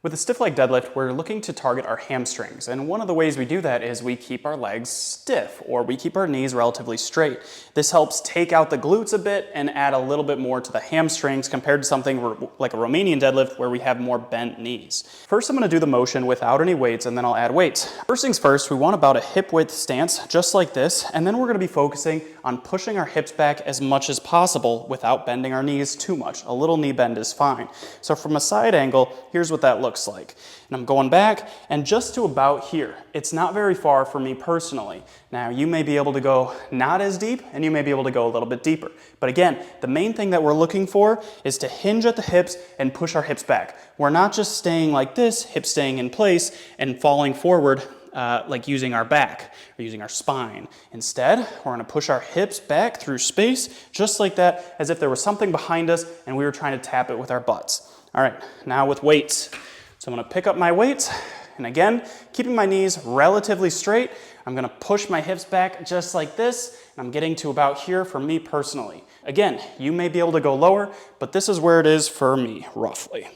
With a stiff leg deadlift, we're looking to target our hamstrings, and one of the ways we do that is we keep our legs stiff, or we keep our knees relatively straight. This helps take out the glutes a bit and add a little bit more to the hamstrings compared to something like a Romanian deadlift where we have more bent knees. First, I'm going to do the motion without any weights, and then I'll add weights. First things first, we want about a hip width stance, just like this, and then we're going to be focusing on pushing our hips back as much as possible without bending our knees too much. A little knee bend is fine. So from a side angle, here's what that looks like. And I'm going back and just to about here. It's not very far for me personally. Now you may be able to go not as deep and you may be able to go a little bit deeper. But again, the main thing that we're looking for is to hinge at the hips and push our hips back. We're not just staying like this, hips staying in place and falling forward like using our back or using our spine. Instead, we're going to push our hips back through space just like that, as if there was something behind us and we were trying to tap it with our butts. All right, now with weights. So I'm going to pick up my weights, and again, keeping my knees relatively straight, I'm going to push my hips back just like this, and I'm getting to about here for me personally. Again, you may be able to go lower, but this is where it is for me, roughly.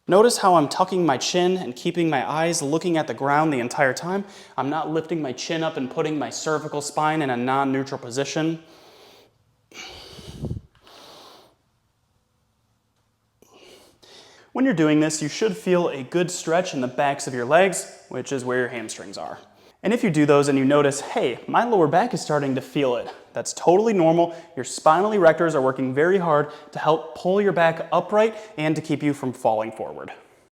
Notice how I'm tucking my chin and keeping my eyes looking at the ground the entire time. I'm not lifting my chin up and putting my cervical spine in a non-neutral position. When you're doing this, you should feel a good stretch in the backs of your legs, which is where your hamstrings are. And if you do those and you notice, hey, my lower back is starting to feel it, that's totally normal. Your spinal erectors are working very hard to help pull your back upright and to keep you from falling forward.